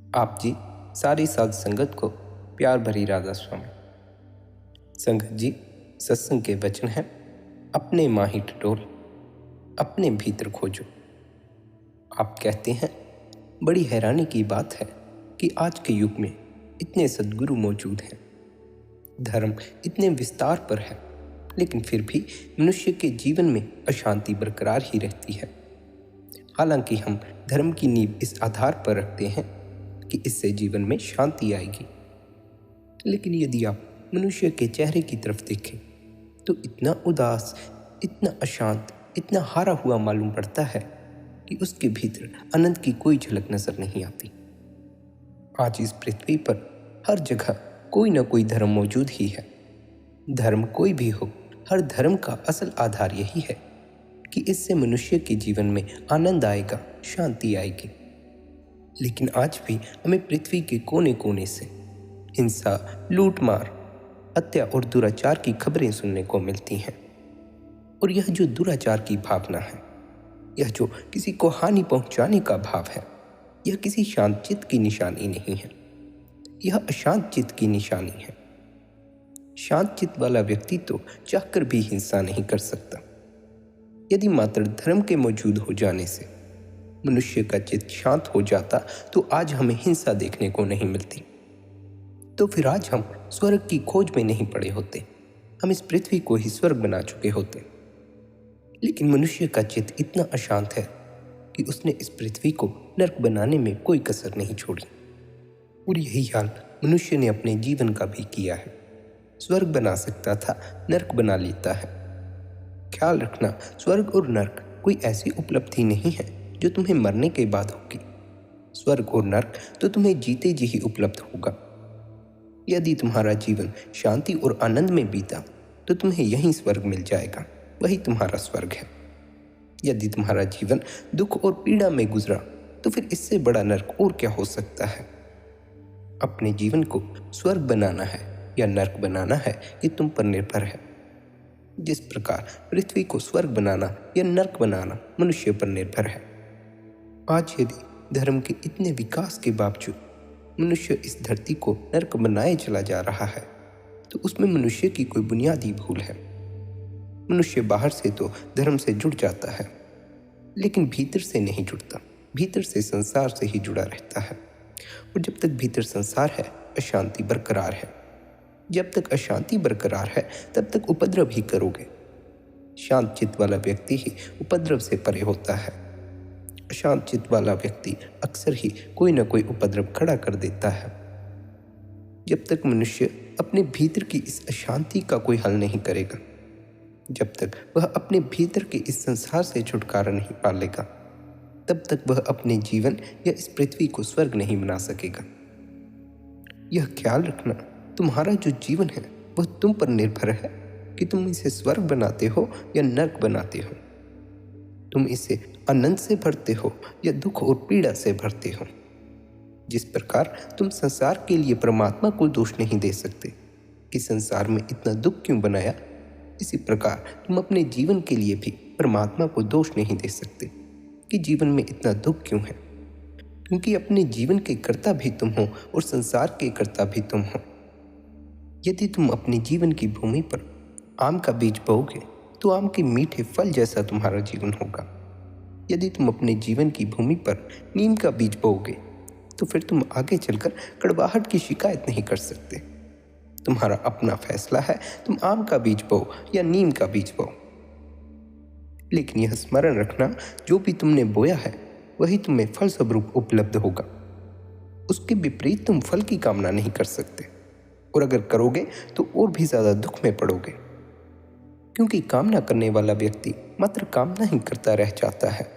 आप जी सारी साध संगत को प्यार भरी राधा स्वामी। संगत जी, सत्संग के वचन हैं, अपने माही टटोल, अपने भीतर खोजो। आप कहते हैं, बड़ी हैरानी की बात है कि आज के युग में इतने सद्गुरु मौजूद हैं, धर्म इतने विस्तार पर है, लेकिन फिर भी मनुष्य के जीवन में अशांति बरकरार ही रहती है। हालांकि हम धर्म की नींव इस आधार पर रखते हैं कि इससे जीवन में शांति आएगी, लेकिन यदि आप मनुष्य के चेहरे की तरफ देखें तो इतना उदास, इतना अशांत, इतना हारा हुआ मालूम पड़ता है कि उसके भीतर आनंद की कोई झलक नजर नहीं आती। आज इस पृथ्वी पर हर जगह कोई ना कोई धर्म मौजूद ही है। धर्म कोई भी हो, हर धर्म का असल आधार यही है कि इससे मनुष्य के जीवन में आनंद आएगा, शांति आएगी। लेकिन आज भी हमें पृथ्वी के कोने कोने से हिंसा, लूटमार, हत्या और दुराचार की खबरें सुनने को मिलती हैं। और यह जो दुराचार की भावना है, यह जो किसी को हानि पहुंचाने का भाव है, यह किसी शांत चित्त की निशानी नहीं है, यह अशांत चित्त की निशानी है। शांत चित्त वाला व्यक्ति तो चाहकर भी हिंसा नहीं कर सकता। यदि मात्र धर्म के मौजूद हो जाने से मनुष्य का चित्त शांत हो जाता तो आज हमें हिंसा देखने को नहीं मिलती। तो फिर आज हम स्वर्ग की खोज में नहीं पड़े होते, हम इस पृथ्वी को ही स्वर्ग बना चुके होते। लेकिन मनुष्य का चित्त इतना अशांत है कि उसने इस पृथ्वी को नर्क बनाने में कोई कसर नहीं छोड़ी। और यही हाल मनुष्य ने अपने जीवन का भी किया है। स्वर्ग बना सकता था, नर्क बना लेता है। ख्याल रखना, स्वर्ग और नर्क कोई ऐसी उपलब्धि नहीं है जो तुम्हें मरने के बाद होगी। स्वर्ग और नर्क तो तुम्हें जीते जी ही उपलब्ध होगा। यदि तुम्हारा जीवन शांति और आनंद में बीता तो तुम्हें यही स्वर्ग मिल जाएगा, वही तुम्हारा स्वर्ग है। यदि तुम्हारा जीवन दुख और पीड़ा में गुजरा तो फिर इससे बड़ा नर्क और क्या हो सकता है। अपने जीवन को स्वर्ग बनाना है या नर्क बनाना है, ये तुम पर निर्भर है। जिस प्रकार पृथ्वी को स्वर्ग बनाना या नर्क बनाना मनुष्य पर निर्भर है। आज यदि धर्म के इतने विकास के बावजूद मनुष्य इस धरती को नर्क बनाए चला जा रहा है तो उसमें मनुष्य की कोई बुनियादी भूल है। मनुष्य बाहर से तो धर्म से जुड़ जाता है, लेकिन भीतर से नहीं जुड़ता। भीतर से संसार से ही जुड़ा रहता है। और जब तक भीतर संसार है, अशांति बरकरार है। जब तक अशांति बरकरार है तब तक उपद्रव ही करोगे। शांत चित्त वाला व्यक्ति ही उपद्रव से परे होता है। अशांत चित्त वाला व्यक्ति अक्सर ही कोई ना कोई उपद्रव खड़ा कर देता है। जब तक मनुष्य अपने भीतर की इस अशांति का कोई हल नहीं करेगा, जब तक वह अपने भीतर के इस संसार से छुटकारा नहीं पा लेगा, तब तक वह अपने जीवन या इस पृथ्वी को स्वर्ग नहीं बना सकेगा। यह ख्याल रखना, तुम्हारा जो जीवन है वह तुम पर निर्भर है कि तुम इसे स्वर्ग बनाते हो या नर्क बनाते हो। तुम इसे आनंद से भरते हो या दुख और पीड़ा से भरते हो। जिस प्रकार तुम संसार के लिए परमात्मा को दोष नहीं दे सकते कि संसार में इतना दुख क्यों बनाया, इसी प्रकार तुम अपने जीवन के लिए भी परमात्मा को दोष नहीं दे सकते कि जीवन में इतना दुख क्यों है, क्योंकि अपने जीवन के कर्ता भी तुम हो और संसार के कर्ता भी तुम हो। यदि तुम अपने जीवन की भूमि पर आम का बीज बोओगे तो आम के मीठे फल जैसा तुम्हारा जीवन होगा। यदि तुम अपने जीवन की भूमि पर नीम का बीज बोओगे तो फिर तुम आगे चलकर कड़वाहट की शिकायत नहीं कर सकते। तुम्हारा अपना फैसला है, तुम आम का बीज बोओ या नीम का बीज बोओ। लेकिन यह स्मरण रखना, जो भी तुमने बोया है वही तुम्हें फल स्वरूप उपलब्ध होगा। उसके विपरीत तुम फल की कामना नहीं कर सकते, और अगर करोगे तो और भी ज्यादा दुख में पड़ोगे, क्योंकि कामना करने वाला व्यक्ति मात्र कामना ही करता रह जाता है।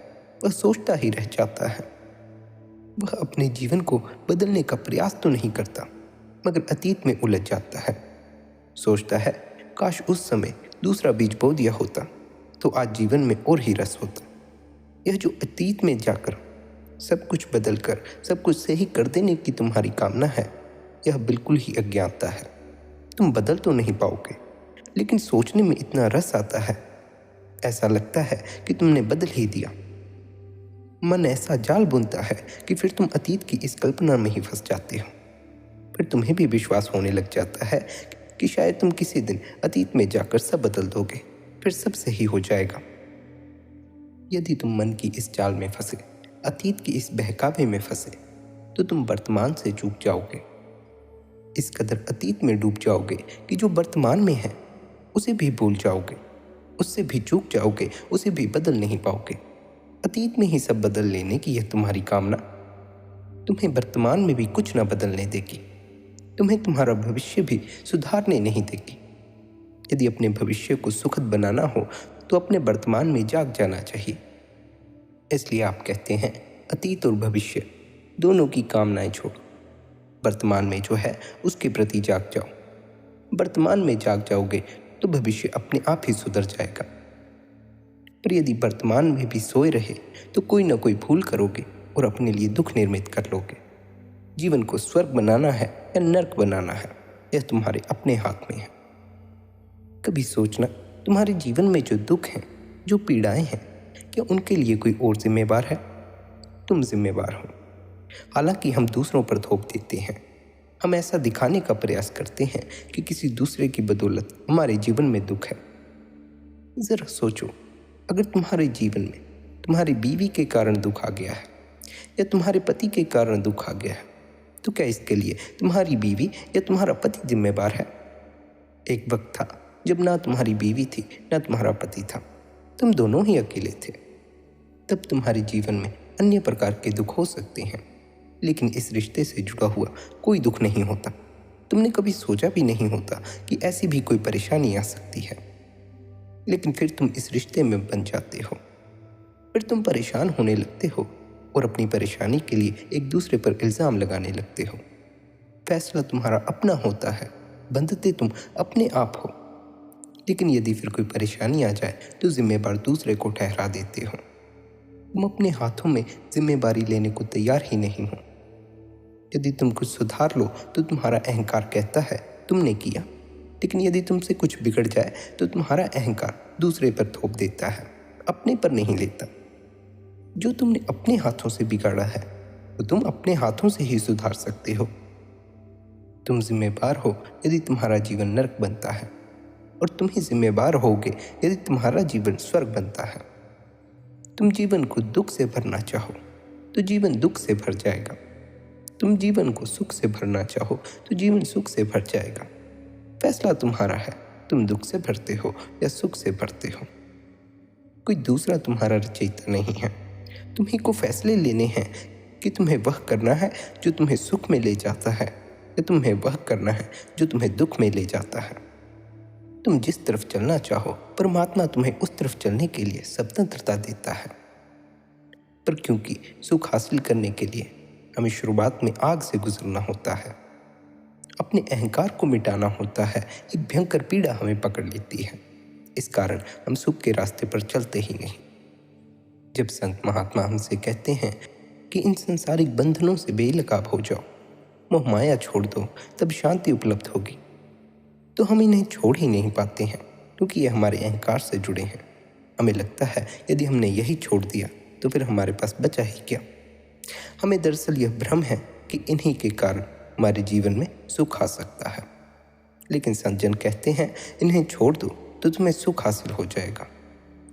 वह सोचता ही रह जाता है। वह अपने जीवन को बदलने का प्रयास तो नहीं करता, मगर अतीत में उलझ जाता है। सोचता है, काश उस समय दूसरा बीज बो दिया होता तो आज जीवन में और ही रस होता। यह जो अतीत में जाकर सब कुछ बदल कर सब कुछ सही कर देने की तुम्हारी कामना है, यह बिल्कुल ही अज्ञानता है। तुम बदल तो नहीं पाओगे, लेकिन सोचने में इतना रस आता है, ऐसा लगता है कि तुमने बदल ही दिया। मन ऐसा जाल बुनता है कि फिर तुम अतीत की इस कल्पना में ही फंस जाते हो। फिर तुम्हें भी विश्वास होने लग जाता है कि शायद तुम किसी दिन अतीत में जाकर सब बदल दोगे, फिर सब सही हो जाएगा। यदि तुम मन की इस जाल में फंसे, अतीत की इस बहकावे में फंसे, तो तुम वर्तमान से चूक जाओगे। इस कदर अतीत में डूब जाओगे कि जो वर्तमान में है उसे भी भूल जाओगे, उससे भी चूक जाओगे, उसे भी बदल नहीं पाओगे। अतीत में ही सब बदल लेने की यह तुम्हारी कामना तुम्हें वर्तमान में भी कुछ न बदलने देगी, तुम्हें तुम्हारा भविष्य भी सुधारने नहीं देगी। यदि अपने भविष्य को सुखद बनाना हो तो अपने वर्तमान में जाग जाना चाहिए। इसलिए आप कहते हैं अतीत और भविष्य दोनों की कामनाएं छोड़ो, वर्तमान में जो है उसके प्रति जाग जाओ। वर्तमान में जाग जाओगे तो भविष्य अपने आप ही सुधर जाएगा। पर यदि वर्तमान में भी सोए रहे तो कोई ना कोई भूल करोगे और अपने लिए दुख निर्मित कर लोगे। जीवन को स्वर्ग बनाना है या नर्क बनाना है, यह तुम्हारे अपने हाथ में है। कभी सोचना, तुम्हारे जीवन में जो दुख हैं, जो पीड़ाएं हैं, क्या उनके लिए कोई और जिम्मेवार है? तुम जिम्मेवार हो। हालांकि हम दूसरों पर थोप देते हैं, हम ऐसा दिखाने का प्रयास करते हैं कि किसी दूसरे की बदौलत हमारे जीवन में दुख है। जरा सोचो, अगर तुम्हारे जीवन में तुम्हारी बीवी के कारण दुख आ गया है या तुम्हारे पति के कारण दुख आ गया है, तो क्या इसके लिए तुम्हारी बीवी या तुम्हारा पति जिम्मेवार है? एक वक्त था जब ना तुम्हारी बीवी थी ना तुम्हारा पति था, तुम दोनों ही अकेले थे। तब तुम्हारे जीवन में अन्य प्रकार के दुख हो सकते हैं, लेकिन इस रिश्ते से जुड़ा हुआ कोई दुख नहीं होता। तुमने कभी सोचा भी नहीं होता कि ऐसी भी कोई परेशानी आ सकती है, लेकिन फिर तुम इस रिश्ते में बन जाते हो। फिर तुम परेशान होने लगते हो और अपनी परेशानी के लिए एक दूसरे पर इल्ज़ाम लगाने लगते हो। फैसला तुम्हारा अपना होता है, बंधते तुम अपने आप हो, लेकिन यदि फिर कोई परेशानी आ जाए तो जिम्मेवार दूसरे को ठहरा देते हो। तुम अपने हाथों में जिम्मेवारी लेने को तैयार ही नहीं हो। यदि तुम कुछ सुधार लो तो तुम्हारा अहंकार कहता है तुमने किया, लेकिन यदि तुमसे कुछ बिगड़ जाए तो तुम्हारा अहंकार दूसरे पर थोप देता है, अपने पर नहीं लेता। जो तुमने अपने हाथों से बिगाड़ा है वो तुम अपने हाथों से ही सुधार सकते हो। तुम जिम्मेवार हो यदि तुम्हारा जीवन नरक बनता है, और तुम ही जिम्मेवार होगे यदि तुम्हारा जीवन स्वर्ग बनता है। तुम जीवन को दुख से भरना चाहो तो जीवन दुख से भर जाएगा। तुम जीवन को सुख से भरना चाहो तो जीवन सुख से भर जाएगा। फैसला तुम्हारा है, तुम दुख से भरते हो या सुख से भरते हो। कोई दूसरा तुम्हारा रचयिता नहीं है। तुम्ही को फैसले लेने हैं कि तुम्हें वह करना है जो तुम्हें सुख में ले जाता है, या तुम्हें वह करना है जो तुम्हें दुख में ले जाता है। तुम जिस तरफ चलना चाहो, परमात्मा तुम्हें उस तरफ चलने के लिए स्वतंत्रता देता है। पर क्योंकि सुख हासिल करने के लिए हमें शुरुआत में आग से गुजरना होता है, अपने अहंकार को मिटाना होता है, एक भयंकर पीड़ा हमें पकड़ लेती है। इस कारण हम सुख के रास्ते पर चलते ही नहीं। जब संत महात्मा हमसे कहते हैं कि इन संसारिक बंधनों से बेलगाव हो जाओ, मोह माया छोड़ दो, तब शांति उपलब्ध होगी, तो हम इन्हें छोड़ ही नहीं पाते हैं, क्योंकि ये हमारे अहंकार से जुड़े हैं। हमें लगता है यदि हमने यही छोड़ दिया तो फिर हमारे पास बचा ही क्या। हमें दरअसल यह भ्रम है कि इन्हीं के कारण हमारे जीवन में सुख आ सकता है। लेकिन संत जन कहते हैं इन्हें छोड़ दो तो तुम्हें सुख हासिल हो जाएगा,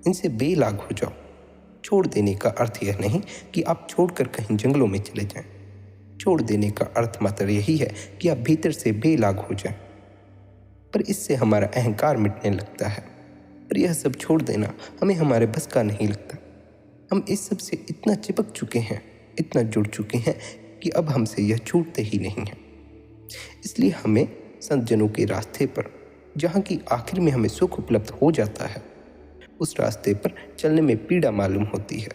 इनसे बेलाग हो जाओ। छोड़ देने का अर्थ यह नहीं कि आप छोड़कर कहीं जंगलों में चले जाएं। छोड़ देने का अर्थ मात्र यही है कि आप भीतर से बेलाग हो जाएं। पर इससे हमारा अहंकार मिटने लगता है। पर यह सब छोड़ देना हमें हमारे बस का नहीं लगता। हम इस सब से इतना चिपक चुके हैं, इतना जुड़ चुके हैं कि अब हमसे यह छूटते ही नहीं है। इसलिए हमें संत जनों के रास्ते पर, जहाँ की आखिर में हमें सुख उपलब्ध हो जाता है, उस रास्ते पर चलने में पीड़ा मालूम होती है।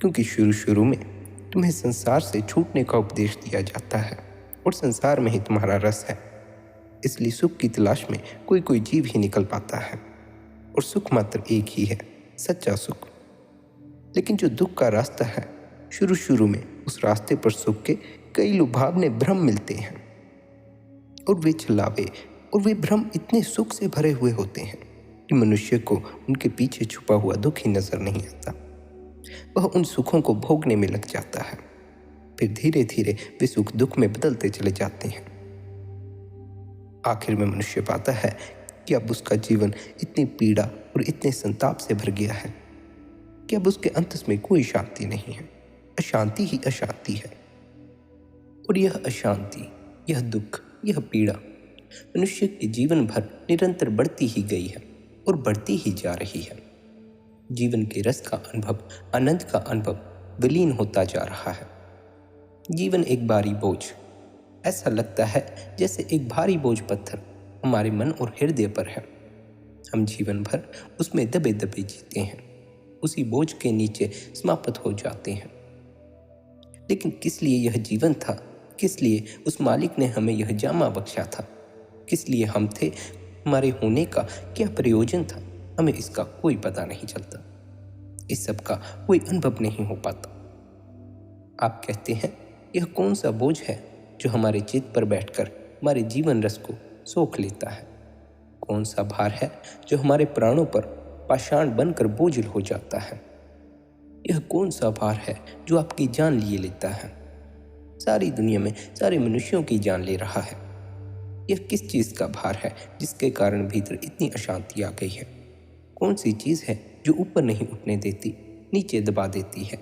क्योंकि शुरू में तुम्हें संसार से छूटने का उपदेश दिया जाता है और संसार में ही तुम्हारा रस है। इसलिए सुख की तलाश में कोई कोई जीव ही निकल पाता है, और सुख मात्र एक ही है, सच्चा सुख। लेकिन जो दुख का रास्ता है, शुरू में उस रास्ते पर सुख के कई लुभावने भ्रम मिलते हैं, और वे छलावे और वे भ्रम इतने सुख से भरे हुए होते हैं कि मनुष्य को उनके पीछे छुपा हुआ दुख ही नजर नहीं आता। वह उन सुखों को भोगने में लग जाता है। फिर धीरे धीरे वे सुख दुख में बदलते चले जाते हैं। आखिर में मनुष्य पाता है कि अब उसका जीवन इतनी पीड़ा और इतने संताप से भर गया है कि अब उसके अंत में कोई शांति नहीं है। अशांति ही अशांति है। और यह अशांति, यह दुख, यह पीड़ा मनुष्य के जीवन भर निरंतर बढ़ती ही गई है और बढ़ती ही जा रही है। जीवन के रस का अनुभव, आनंद का अनुभव विलीन होता जा रहा है। जीवन एक भारी बोझ, ऐसा लगता है जैसे एक भारी बोझ पत्थर हमारे मन और हृदय पर है। हम जीवन भर उसमें दबे दबे जीते हैं, उसी बोझ के नीचे समाप्त हो जाते हैं। लेकिन किस लिए यह जीवन था? किस लिए उस मालिक ने हमें यह जामा बख्शा था? किस लिए हम थे? हमारे होने का क्या प्रयोजन था? हमें इसका कोई पता नहीं चलता। इस सब का कोई अनुभव नहीं हो पाता। आप कहते हैं, यह कौन सा बोझ है जो हमारे चित्त पर बैठकर हमारे जीवन रस को सोख लेता है? कौन सा भार है जो हमारे प्राणों पर पाषाण बनकर बोझिल हो जाता है? यह कौन सा भार है जो आपकी जान लिए लेता है? सारी दुनिया में सारे मनुष्यों की जान ले रहा है। यह किस चीज़ का भार है जिसके कारण भीतर इतनी अशांति आ गई है? कौन सी चीज़ है जो ऊपर नहीं उठने देती, नीचे दबा देती है?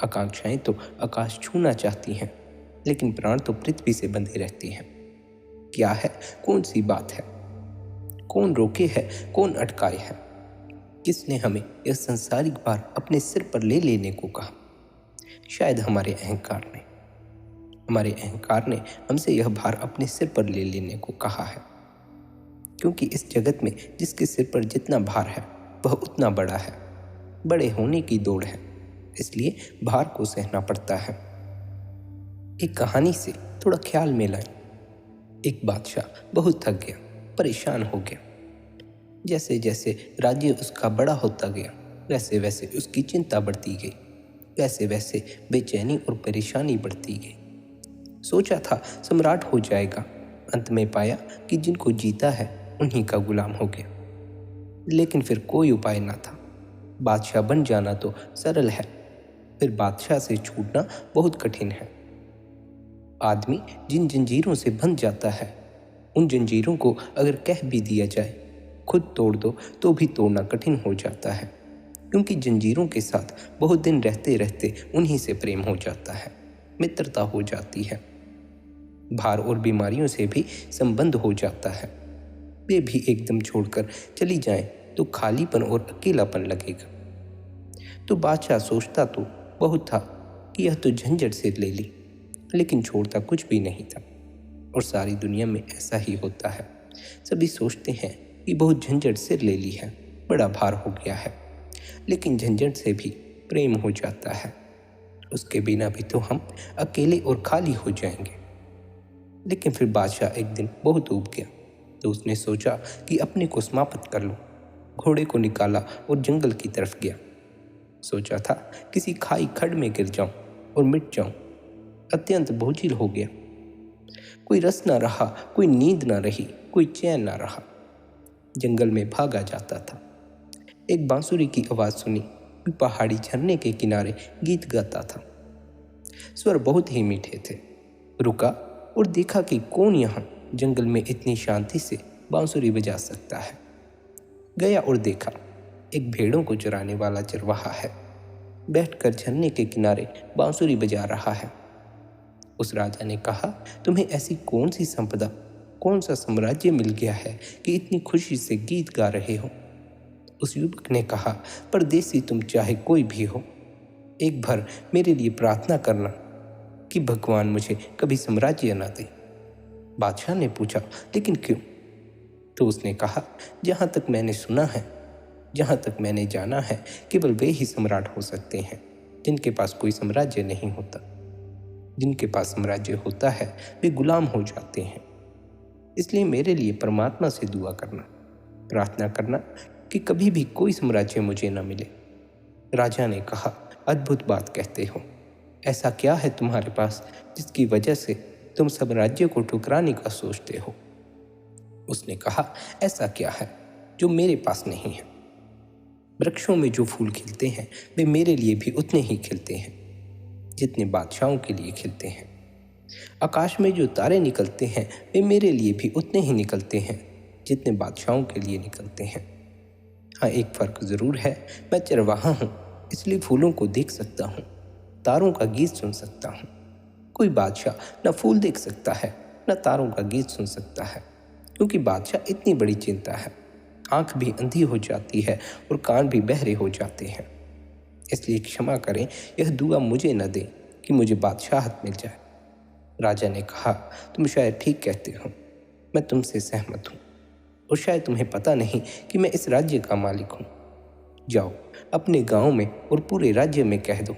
आकांक्षाएं तो आकाश छूना चाहती हैं, लेकिन प्राण तो पृथ्वी से बंधे रहते हैं। क्या है? कौन सी बात है? कौन रोके है? कौन अटकाए है? किसने हमें यह संसारिक भार अपने सिर पर ले लेने को कहा? शायद हमारे अहंकार ने। हमारे अहंकार ने हमसे यह भार अपने सिर पर ले लेने को कहा है, क्योंकि इस जगत में जिसके सिर पर जितना भार है वह उतना बड़ा है। बड़े होने की दौड़ है, इसलिए भार को सहना पड़ता है। एक कहानी से थोड़ा ख्याल में लाएं। एक बादशाह बहुत थक गया, परेशान हो गया। जैसे जैसे राज्य उसका बड़ा होता गया, वैसे वैसे उसकी चिंता बढ़ती गई, वैसे वैसे बेचैनी और परेशानी बढ़ती गई। सोचा था सम्राट हो जाएगा, अंत में पाया कि जिनको जीता है उन्हीं का गुलाम हो गया। लेकिन फिर कोई उपाय ना था। बादशाह बन जाना तो सरल है, फिर बादशाह से छूटना बहुत कठिन है। आदमी जिन जंजीरों से बंध जाता है, उन जंजीरों को अगर कह भी दिया जाए खुद तोड़ दो तो भी तोड़ना कठिन हो जाता है, क्योंकि जंजीरों के साथ बहुत दिन रहते रहते उन्हीं से प्रेम हो जाता है, मित्रता हो जाती है। भार और बीमारियों से भी संबंध हो जाता है। वे भी एकदम छोड़कर चली जाएं तो खालीपन और अकेलापन लगेगा। तो बादशाह सोचता तो बहुत था कि यह तो झंझट से ले ली, लेकिन छोड़ता कुछ भी नहीं था। और सारी दुनिया में ऐसा ही होता है। सभी सोचते हैं कि बहुत झंझट से ले ली है, बड़ा भार हो गया है, लेकिन झंझट से भी प्रेम हो जाता है। उसके बिना भी तो हम अकेले और खाली हो जाएंगे। लेकिन फिर बादशाह एक दिन बहुत ऊब गया, तो उसने सोचा कि अपने को समाप्त कर लूं। घोड़े को निकाला और जंगल की तरफ गया। सोचा था किसी खाई खड्ड में गिर जाऊं और मिट जाऊं। अत्यंत बोझिल हो गया। कोई रस ना रहा, कोई नींद ना रही, कोई चैन ना रहा। जंगल में भागा जाता था। एक बांसुरी की आवाज़ सुनी, पहाड़ी झरने के किनारे गीत गाता था। स्वर बहुत ही मीठे थे। रुका और देखा कि कौन यहाँ जंगल में इतनी शांति से बांसुरी बजा सकता है। गया और देखा, एक भेड़ों को चराने वाला चरवाहा है, बैठकर झरने के किनारे बांसुरी बजा रहा है। उस राजा ने कहा, तुम्हें ऐसी कौन सी संपदा, कौन सा साम्राज्य मिल गया है कि इतनी खुशी से गीत गा रहे हो? उस युवक ने कहा, परदेसी तुम चाहे कोई भी हो, एक बार मेरे लिए प्रार्थना करना कि भगवान मुझे कभी साम्राज्य न दे। बादशाह ने पूछा, लेकिन क्यों? तो उसने कहा, जहाँ तक मैंने सुना है, जहाँ तक मैंने जाना है, केवल वे ही सम्राट हो सकते हैं जिनके पास कोई साम्राज्य नहीं होता। जिनके पास साम्राज्य होता है वे गुलाम हो जाते हैं। इसलिए मेरे लिए परमात्मा से दुआ करना, प्रार्थना करना कि कभी भी कोई साम्राज्य मुझे न मिले। राजा ने कहा, अद्भुत बात कहते हो। ऐसा क्या है तुम्हारे पास जिसकी वजह से तुम साम्राज्य को ठुकराने का सोचते हो? उसने कहा, ऐसा क्या है जो मेरे पास नहीं है? वृक्षों में जो फूल खिलते हैं वे मेरे लिए भी उतने ही खिलते हैं जितने बादशाहों के लिए खिलते हैं। आकाश में जो तारे निकलते हैं वे मेरे लिए भी उतने ही निकलते हैं जितने बादशाहों के लिए निकलते हैं। हाँ, एक फ़र्क ज़रूर है, मैं चरवाहा हूँ इसलिए फूलों को देख सकता हूँ, तारों का गीत सुन सकता हूँ। कोई बादशाह न फूल देख सकता है न तारों का गीत सुन सकता है, क्योंकि बादशाह इतनी बड़ी चिंता है, आँख भी अंधी हो जाती है और कान भी बहरे हो जाते हैं। इसलिए क्षमा करें, यह दुआ मुझे न दें कि मुझे बादशाहत मिल जाए। राजा ने कहा, तुम शायद ठीक कहते हो, मैं तुमसे सहमत हूँ, और शायद तुम्हें पता नहीं कि मैं इस राज्य का मालिक हूँ। जाओ अपने गांव में और पूरे राज्य में कह दो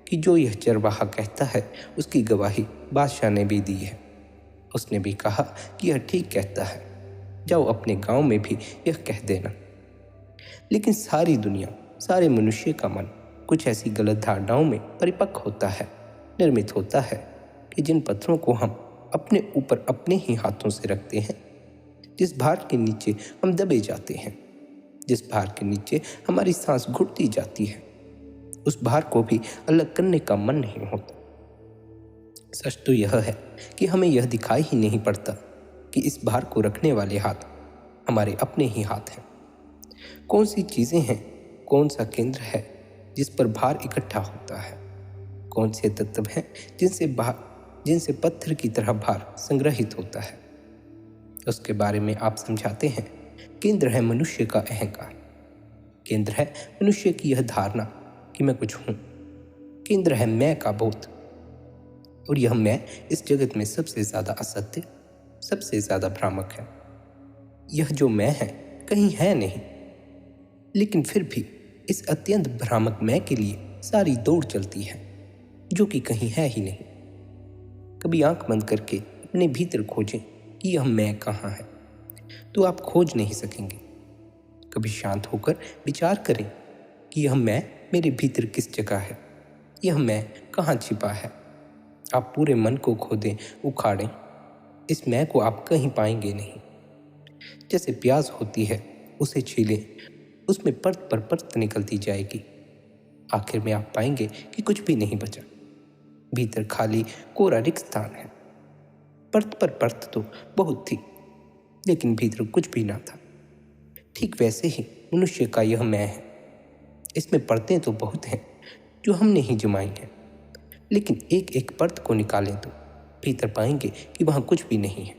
कि जो यह चरवाहा कहता है उसकी गवाही बादशाह ने भी दी है। उसने भी कहा कि यह ठीक कहता है, जाओ अपने गांव में भी यह कह देना। लेकिन सारी दुनिया, सारे मनुष्य का मन कुछ ऐसी गलत धारणाओं में परिपक्व होता है, निर्मित होता है कि जिन पत्थरों को हम अपने ऊपर अपने ही हाथों से रखते हैं, जिस भार के नीचे हम दबे जाते हैं, जिस भार के नीचे हमारी सांस घुटती जाती है, उस भार को भी अलग करने का मन नहीं होता। सच तो यह है कि हमें यह दिखाई ही नहीं पड़ता कि इस भार को रखने वाले हाथ हमारे अपने ही हाथ हैं। कौन सी चीज़ें हैं, कौन सा केंद्र है जिस पर भार इकट्ठा होता है, कौन से तत्व हैं जिनसे पत्थर की तरह भार संग्रहित होता है, उसके बारे में आप समझाते हैं। केंद्र है मनुष्य का अहंकार, केंद्र है मनुष्य की यह धारणा कि मैं कुछ हूँ, केंद्र है मैं का बोध। और यह मैं इस जगत में सबसे ज़्यादा असत्य, सबसे ज़्यादा भ्रामक है। यह जो मैं है कहीं है नहीं, लेकिन फिर भी इस अत्यंत भ्रामक मैं के लिए सारी दौड़ चलती है, जो कि कहीं है ही नहीं। कभी आंख बंद करके अपने भीतर खोजें कि यह मैं कहाँ है, तो आप खोज नहीं सकेंगे। कभी शांत होकर विचार करें कि यह मैं मेरे भीतर किस जगह है, यह मैं कहाँ छिपा है। आप पूरे मन को खोदें, उखाड़ें, इस मैं को आप कहीं पाएंगे नहीं। जैसे प्याज होती है, उसे छीलें, उसमें परत पर परत निकलती जाएगी, आखिर में आप पाएंगे कि कुछ भी नहीं बचा। भीतर खाली कोरा रिक्त स्थान है। परत पर परत तो बहुत थी, लेकिन भीतर कुछ भी ना था। ठीक वैसे ही मनुष्य का यह मैं है। इसमें परतें तो बहुत हैं जो हमने ही जमाई हैं, लेकिन एक एक परत को निकालें तो भीतर पाएंगे कि वहाँ कुछ भी नहीं है।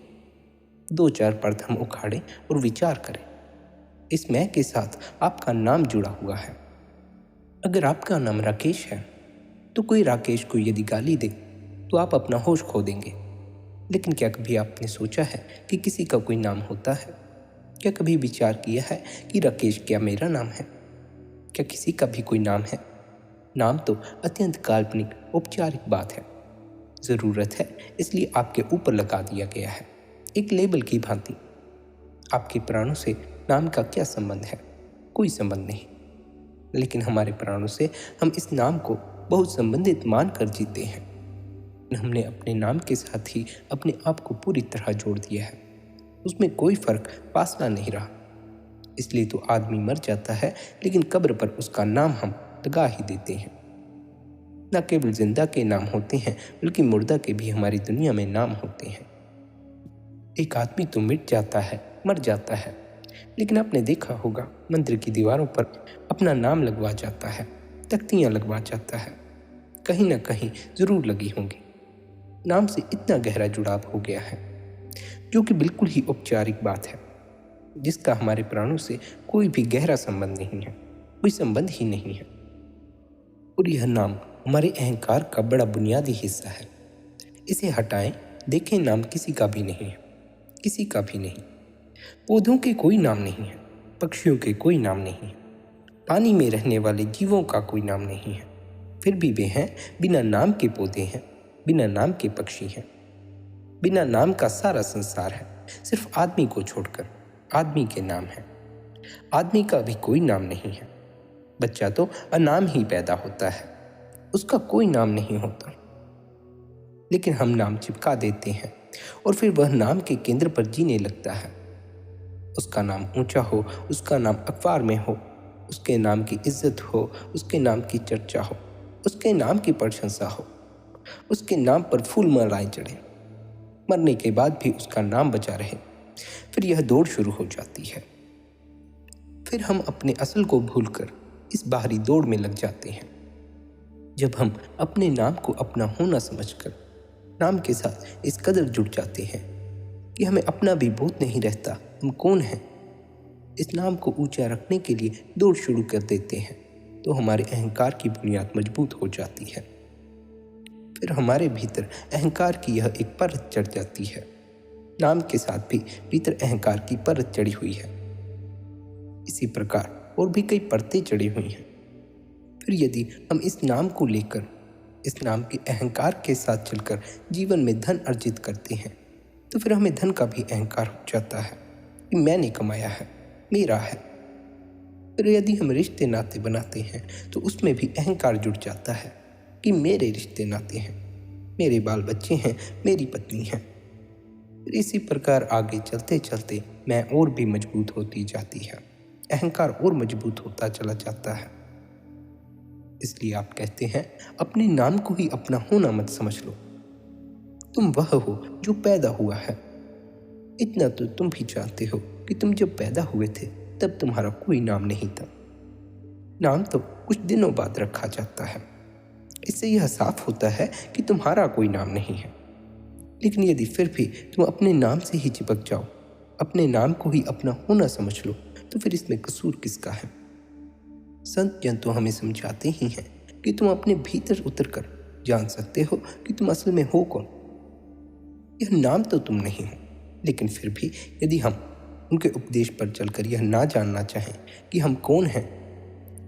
दो चार परत हम उखाड़ें और विचार करें। इस मैं के साथ आपका नाम जुड़ा हुआ है। अगर आपका नाम राकेश है तो कोई राकेश को यदि गाली दे तो आप अपना होश खो देंगे। लेकिन क्या कभी आपने सोचा है कि किसी का कोई नाम होता है? क्या कभी विचार किया है कि राकेश क्या मेरा नाम है? क्या किसी का भी कोई नाम है? नाम तो अत्यंत काल्पनिक, औपचारिक बात है। ज़रूरत है इसलिए आपके ऊपर लगा दिया गया है, एक लेबल की भांति। आपके प्राणों से नाम का क्या संबंध है? कोई संबंध नहीं। लेकिन हमारे प्राणों से हम इस नाम को बहुत संबंधित मान कर जीते हैं। हमने अपने नाम के साथ ही अपने आप को पूरी तरह जोड़ दिया है। उसमें कोई फर्क फासला नहीं रहा। इसलिए तो आदमी मर जाता है, लेकिन कब्र पर उसका नाम हम लगा ही देते हैं। न केवल जिंदा के नाम होते हैं, बल्कि मुर्दा के भी हमारी दुनिया में नाम होते हैं। एक आदमी तो मिट जाता है, मर जाता है, लेकिन आपने देखा होगा मंदिर की दीवारों पर अपना नाम लगवा जाता है, तख्तियाँ लगवा जाता है। कहीं ना कहीं जरूर लगी होंगी। नाम से इतना गहरा जुड़ाव हो गया है, जो कि बिल्कुल ही औपचारिक बात है, जिसका हमारे प्राणों से कोई भी गहरा संबंध नहीं है, कोई संबंध ही नहीं है। और यह नाम हमारे अहंकार का बड़ा बुनियादी हिस्सा है। इसे हटाएं, देखें, नाम किसी का भी नहीं है, किसी का भी नहीं। पौधों के कोई नाम नहीं है, पक्षियों के कोई नाम नहीं है, पानी में रहने वाले जीवों का कोई नाम नहीं है। फिर भी वे हैं, बिना नाम के पौधे हैं, बिना नाम के पक्षी हैं, बिना नाम का सारा संसार है, सिर्फ आदमी को छोड़कर। आदमी के नाम है। आदमी का भी कोई नाम नहीं है। बच्चा तो अनाम ही पैदा होता है, उसका कोई नाम नहीं होता। लेकिन हम नाम चिपका देते हैं और फिर वह नाम के केंद्र पर जीने लगता है। उसका नाम ऊंचा हो, उसका नाम अखबार में हो, उसके नाम की इज्जत हो, उसके नाम की चर्चा हो, उसके नाम की प्रशंसा हो, उसके नाम पर फूल मालाएं चढ़े, मरने के बाद भी उसका नाम बचा रहे, फिर यह दौड़ शुरू हो जाती है। फिर हम अपने असल को भूलकर इस बाहरी दौड़ में लग जाते हैं। जब हम अपने नाम को अपना होना समझकर नाम के साथ इस कदर जुड़ जाते हैं कि हमें अपना भी बोध नहीं रहता हम कौन हैं, इस नाम को ऊंचा रखने के लिए दौड़ शुरू कर देते हैं, तो हमारे अहंकार की बुनियाद मजबूत हो जाती है। फिर हमारे भीतर अहंकार की यह एक परत चढ़ जाती है। नाम के साथ भी भीतर अहंकार की परत चढ़ी हुई है। इसी प्रकार और भी कई परतें चढ़ी हुई हैं। फिर यदि हम इस नाम को लेकर, इस नाम के अहंकार के साथ चलकर जीवन में धन अर्जित करते हैं, तो फिर हमें धन का भी अहंकार हो जाता है कि मैंने कमाया है, मेरा है। फिर यदि हम रिश्ते नाते बनाते हैं तो उसमें भी अहंकार जुड़ जाता है कि मेरे रिश्ते नाते हैं, मेरे बाल बच्चे हैं, मेरी पत्नी है। फिर इसी प्रकार आगे चलते चलते मैं और भी मजबूत होती जाती है, अहंकार और मजबूत होता चला जाता है। इसलिए आप कहते हैं अपने नाम को ही अपना होना मत समझ लो। तुम वह हो जो पैदा हुआ है। इतना तो तुम भी जानते हो कि तुम जब पैदा हुए थे तब तुम्हारा कोई नाम नहीं था। नाम तो कुछ दिनों बाद रखा जाता है। इससे यह साफ होता है कि तुम्हारा कोई नाम नहीं है। लेकिन यदि फिर भी तुम अपने नाम से ही चिपक जाओ, अपने नाम को ही अपना होना समझ लो, तो फिर इसमें कसूर किसका है? संत जन तो हमें समझाते ही हैं कि तुम अपने भीतर उतरकर जान सकते हो कि तुम असल में हो कौन। यह नाम तो तुम नहीं हो, लेकिन फिर भी यदि हम उनके उपदेश पर चलकर यह ना जानना चाहें कि हम कौन हैं,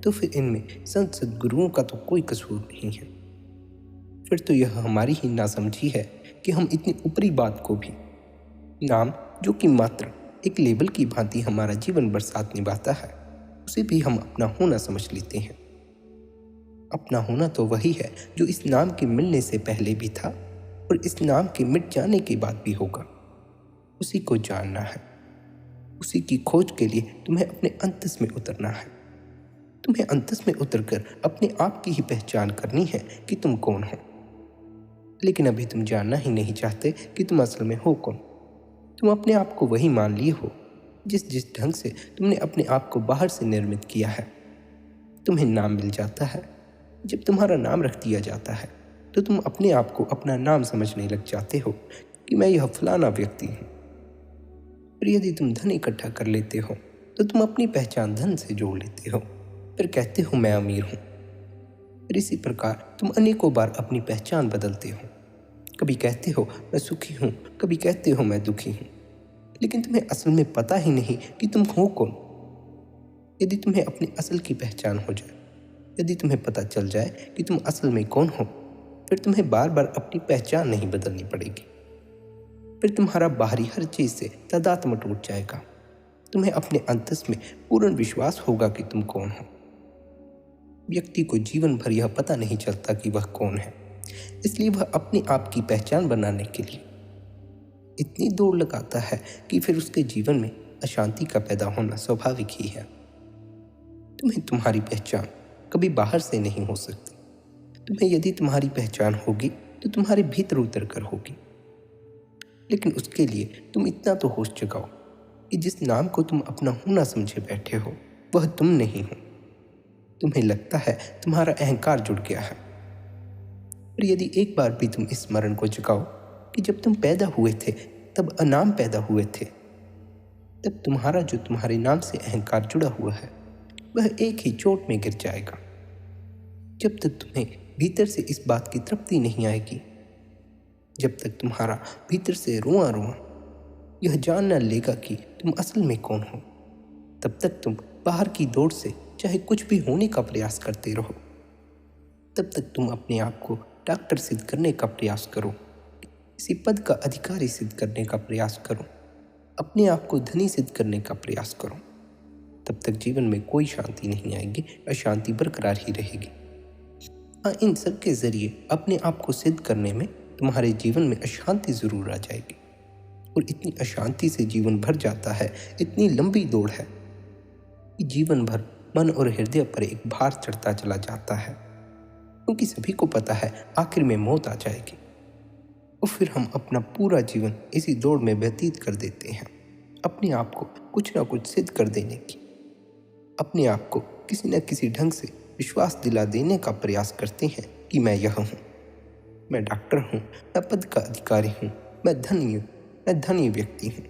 तो फिर इनमें संत सद्गुरुओं का तो कोई कसूर नहीं है। फिर तो यह हमारी ही नासमझी है कि हम इतनी ऊपरी बात को भी, नाम जो कि मात्र एक लेबल की भांति हमारा जीवन भर साथ निभाता है, उसे भी हम अपना होना समझ लेते हैं। अपना होना तो वही है जो इस नाम के मिलने से पहले भी था और इस नाम के मिट जाने के बाद भी होगा। उसी को जानना है। उसी की खोज के लिए तुम्हें अपने अंतस में उतरना है। तुम्हें अंतस में उतरकर अपने आप की ही पहचान करनी है कि तुम कौन हो। लेकिन अभी तुम जानना ही नहीं चाहते कि तुम असल में हो कौन। तुम अपने आप को वही मान लिए हो जिस जिस ढंग से तुमने अपने आप को बाहर से निर्मित किया है। तुम्हें नाम मिल जाता है। जब तुम्हारा नाम रख दिया जाता है तो तुम अपने आप को अपना नाम समझने लग जाते हो कि मैं यह फलाना व्यक्ति हूँ। फिर यदि तुम धन इकट्ठा कर लेते हो तो तुम अपनी पहचान धन से जोड़ लेते हो। फिर कहते हो मैं अमीर हूँ। फिर इसी प्रकार तुम अनेकों बार अपनी पहचान बदलते हो। कभी कहते हो मैं सुखी हूँ, कभी कहते हो मैं दुखी हूँ, लेकिन तुम्हें असल में पता ही नहीं कि तुम हो कौन। यदि तुम्हें अपनी असल की पहचान हो जाए, यदि तुम्हें पता चल जाए कि तुम असल में कौन हो, फिर तुम्हें बार बार अपनी पहचान नहीं बदलनी पड़ेगी। फिर तुम्हारा बाहरी हर चीज से तादात्म्य टूट जाएगा। तुम्हें अपने अंतस में पूर्ण विश्वास होगा कि तुम कौन हो। व्यक्ति को जीवन भर यह पता नहीं चलता कि वह कौन है, इसलिए वह अपने आप की पहचान बनाने के लिए इतनी दौड़ लगाता है कि फिर उसके जीवन में अशांति का पैदा होना स्वाभाविक ही है। तुम्हें तुम्हारी पहचान कभी बाहर से नहीं हो सकती। तुम्हें यदि तुम्हारी पहचान होगी तो तुम्हारे भीतर उतर कर होगी। लेकिन उसके लिए तुम इतना तो होश जगाओ कि जिस नाम को तुम अपना होना समझे बैठे हो वह तुम नहीं हो। तुम्हें लगता है तुम्हारा अहंकार जुड़ गया है। और यदि एक बार भी तुम इस स्मरण को जगाओ कि जब तुम पैदा हुए थे तब अनाम पैदा हुए थे, तब तुम्हारा जो तुम्हारे नाम से अहंकार जुड़ा हुआ है वह एक ही चोट में गिर जाएगा। जब तक तुम्हें भीतर से इस बात की तृप्ति नहीं आएगी, जब तक तुम्हारा भीतर से रोआ रोआ यह जान न लेगा कि तुम असल में कौन हो, तब तक तुम बाहर की दौड़ से चाहे कुछ भी होने का प्रयास करते रहो। तब तक तुम अपने आप को डॉक्टर सिद्ध करने का प्रयास करो, किसी पद का अधिकारी सिद्ध करने का प्रयास करो, अपने आप को धनी सिद्ध करने का प्रयास करो। तब तक जीवन में कोई शांति नहीं आएगी, अशांति बरकरार ही रहेगी। हाँ, इन सब के जरिए अपने आप को सिद्ध करने में तुम्हारे जीवन में अशांति जरूर आ जाएगी। और इतनी अशांति से जीवन भर जाता है, इतनी लंबी दौड़ है कि जीवन भर मन और हृदय पर एक भार चढ़ता चला जाता है, क्योंकि सभी को पता है आखिर में मौत आ जाएगी। और फिर हम अपना पूरा जीवन इसी दौड़ में व्यतीत कर देते हैं, अपने आप को कुछ ना कुछ सिद्ध कर देने की, अपने आप को किसी न किसी ढंग से विश्वास दिला देने का प्रयास करते हैं कि मैं यह हूँ, मैं डॉक्टर हूँ, मैं पद का अधिकारी हूँ, मैं धनी व्यक्ति हूँ।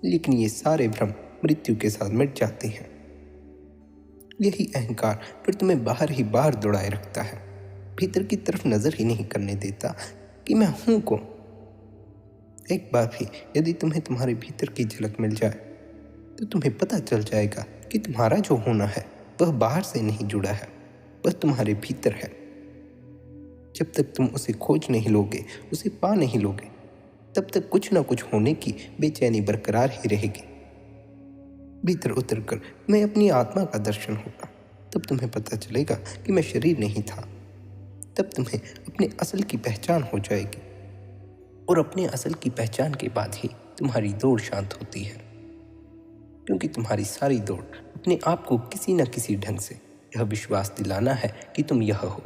लेकिन ये सारे भ्रम मृत्यु के साथ मिट जाते हैं। यही अहंकार फिर तुम्हें बाहर ही बाहर दौड़ाए रखता है, भीतर की तरफ नजर ही नहीं करने देता कि मैं हूं कौन। एक बार भी यदि तुम्हें तुम्हारे भीतर की झलक मिल जाए तो तुम्हें पता चल जाएगा कि तुम्हारा जो होना है वह बाहर से नहीं जुड़ा है, वह तुम्हारे भीतर है। जब तक तुम उसे खोज नहीं लोगे, उसे पा नहीं लोगे, तब तक कुछ ना कुछ होने की बेचैनी बरकरार ही रहेगी। भीतर उतरकर मैं अपनी आत्मा का दर्शन होगा, तब तुम्हें पता चलेगा कि मैं शरीर नहीं था। तब तुम्हें अपने असल की पहचान हो जाएगी, और अपने असल की पहचान के बाद ही तुम्हारी दौड़ शांत होती है, क्योंकि तुम्हारी सारी दौड़ अपने आप को किसी न किसी ढंग से यह विश्वास दिलाना है कि तुम यह हो।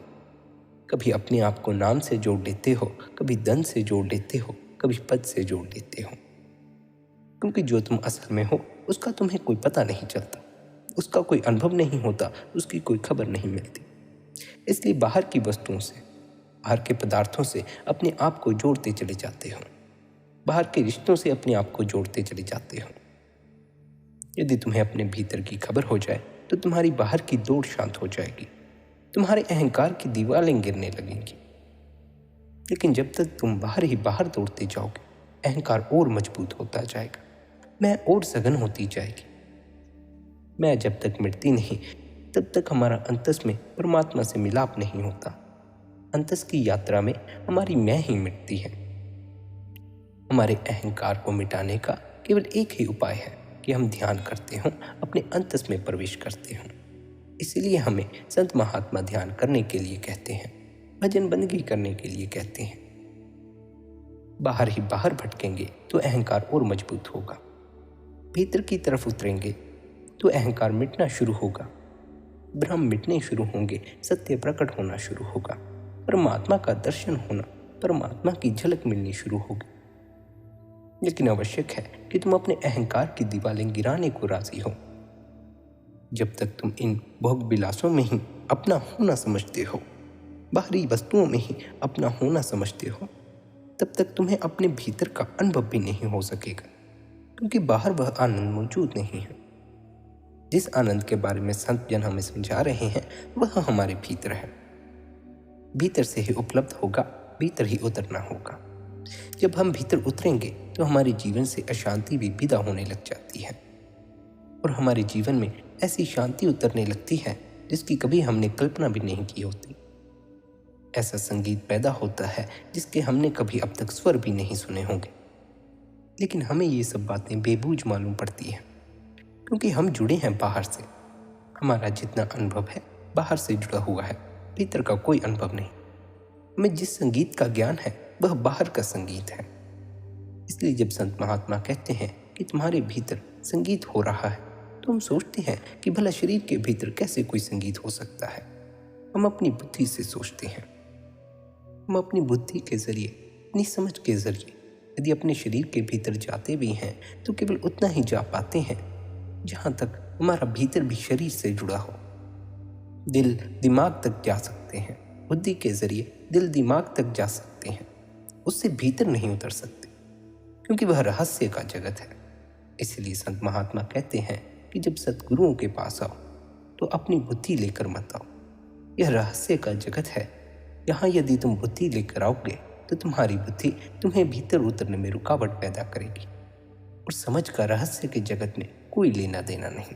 कभी अपने आप को नाम से जोड़ लेते हो, कभी धन से जोड़ लेते हो, कभी पद से जोड़ लेते हो, क्योंकि जो तुम असल में हो उसका तुम्हें कोई पता नहीं चलता, उसका कोई अनुभव नहीं होता, उसकी कोई खबर नहीं मिलती। इसलिए बाहर की वस्तुओं से, बाहर के पदार्थों से अपने आप को जोड़ते चले जाते हो, बाहर के रिश्तों से अपने आप को जोड़ते चले जाते हो। यदि तुम्हें अपने भीतर की खबर हो जाए तो तुम्हारी बाहर की दौड़ शांत हो जाएगी, तुम्हारे अहंकार की दीवारें गिरने लगेंगी। लेकिन जब तक तुम बाहर ही बाहर दौड़ते जाओगे, अहंकार और मजबूत होता जाएगा, मैं और सघन होती जाएगी। मैं जब तक मिटती नहीं तब तक हमारा अंतस में परमात्मा से मिलाप नहीं होता। अंतस की यात्रा में हमारी मैं ही मिटती है। हमारे अहंकार को मिटाने का केवल एक ही उपाय है कि हम ध्यान करते हों, अपने अंतस में प्रवेश करते हों। इसीलिए हमें संत महात्मा ध्यान करने के लिए कहते हैं, भजन बंदगी करने के लिए कहते हैं। बाहर ही बाहर भटकेंगे तो अहंकार और मजबूत होगा, भीतर की तरफ उतरेंगे तो अहंकार मिटना शुरू होगा, भ्रम मिटने शुरू होंगे, सत्य प्रकट होना शुरू होगा, परमात्मा का दर्शन होना, परमात्मा की झलक मिलनी शुरू होगी। लेकिन आवश्यक है कि तुम अपने अहंकार की दीवारें गिराने को राजी हो। जब तक तुम इन भोग विलासों में ही अपना होना समझते हो, बाहरी वस्तुओं में ही अपना होना समझते हो, तब तक तुम्हें अपने भीतर का अनुभव भी नहीं हो सकेगा, क्योंकि बाहर वह आनंद मौजूद नहीं है। जिस आनंद के बारे में संत जन हमें समझा रहे हैं वह हमारे भीतर है, भीतर से ही उपलब्ध होगा, भीतर ही उतरना होगा। जब हम भीतर उतरेंगे तो हमारे जीवन से अशांति भी विदा होने लग जाती है, और हमारे जीवन में ऐसी शांति उतरने लगती है जिसकी कभी हमने कल्पना भी नहीं की होती। ऐसा संगीत पैदा होता है जिसके हमने कभी अब तक स्वर भी नहीं सुने होंगे। लेकिन हमें ये सब बातें बेबूझ मालूम पड़ती हैं, क्योंकि हम जुड़े हैं बाहर से। हमारा जितना अनुभव है बाहर से जुड़ा हुआ है, भीतर का कोई अनुभव नहीं। हमें जिस संगीत का ज्ञान है वह बाहर का संगीत है। इसलिए जब संत महात्मा कहते हैं कि तुम्हारे भीतर संगीत हो रहा है, तो हम सोचते हैं कि भला शरीर के भीतर कैसे कोई संगीत हो सकता है। हम अपनी बुद्धि से सोचते हैं, हम अपनी बुद्धि के जरिए, अपनी समझ के जरिए यदि अपने शरीर के भीतर जाते भी हैं तो केवल उतना ही जा पाते हैं जहाँ तक हमारा भीतर भी शरीर से जुड़ा हो। दिल दिमाग तक जा सकते हैं, बुद्धि के जरिए दिल दिमाग तक जा सकते हैं, उससे भीतर नहीं उतर सकते, क्योंकि वह रहस्य का जगत है। इसलिए संत महात्मा कहते हैं कि जब सद्गुरुओं के पास आओ तो अपनी बुद्धि लेकर मत आओ, यह रहस्य का जगत है। यहाँ यदि तुम बुद्धि लेकर आओगे तो तुम्हारी बुद्धि तुम्हें भीतर उतरने में रुकावट पैदा करेगी, और समझ का रहस्य के जगत में कोई लेना देना नहीं।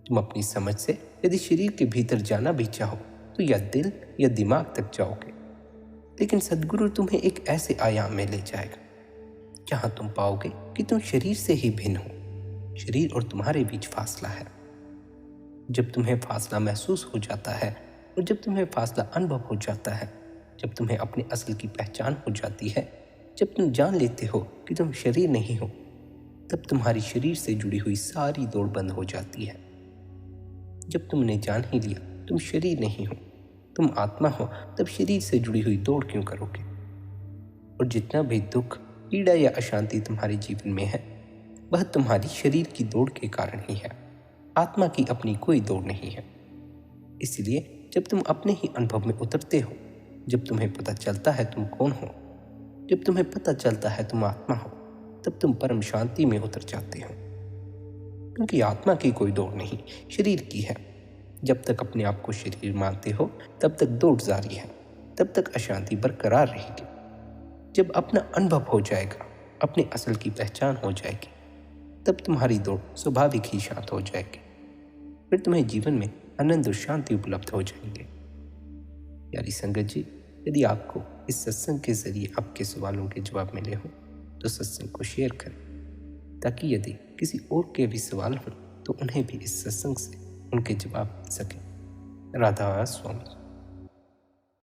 तुम अपनी समझ से यदि शरीर के भीतर जाना भी चाहो तो या दिल या दिमाग तक जाओगे, लेकिन सद्गुरु तुम्हें एक ऐसे आयाम में ले जाएगा जहां तुम पाओगे कि तुम शरीर से ही भिन्न हो। शरीर और तुम्हारे बीच फासला है। जब तुम्हें फासला महसूस हो जाता है और जब तुम्हें फासला अनुभव हो जाता है, जब तुम्हें अपने असल की पहचान हो जाती है, जब तुम जान लेते हो कि तुम शरीर नहीं हो, तब तुम्हारी शरीर से जुड़ी हुई सारी दौड़ बंद हो जाती है। जब तुमने जान ही लिया तुम शरीर नहीं हो, तुम आत्मा हो, तब शरीर से जुड़ी हुई दौड़ क्यों करोगे? और जितना भी दुख, पीड़ा या अशांति तुम्हारे जीवन में है, वह तुम्हारी शरीर की दौड़ के कारण ही है। आत्मा की अपनी कोई दौड़ नहीं है। इसलिए जब तुम अपने ही अनुभव में उतरते हो, जब तुम्हें पता चलता है तुम कौन हो, जब तुम्हें पता चलता है तुम आत्मा हो, तब तुम परम शांति में उतर जाते हो। क्योंकि आत्मा की कोई दौड़ नहीं, शरीर की है। जब तक अपने आप को शरीर मानते हो तब तक दौड़ जारी है, तब तक अशांति बरकरार रहेगी। जब अपना अनुभव हो जाएगा, अपने असल की पहचान हो जाएगी, तब तुम्हारी दौड़ स्वाभाविक ही शांत हो जाएगी। फिर तुम्हें जीवन में आनंद और शांति उपलब्ध हो जाएंगे। प्यारी संगत जी, यदि आपको इस सत्संग के जरिए आपके सवालों के जवाब मिले हों तो सत्संग को शेयर करें, ताकि यदि किसी और के भी सवाल हों तो उन्हें भी इस सत्संग से उनके जवाब मिल सके। राधा स्वामी।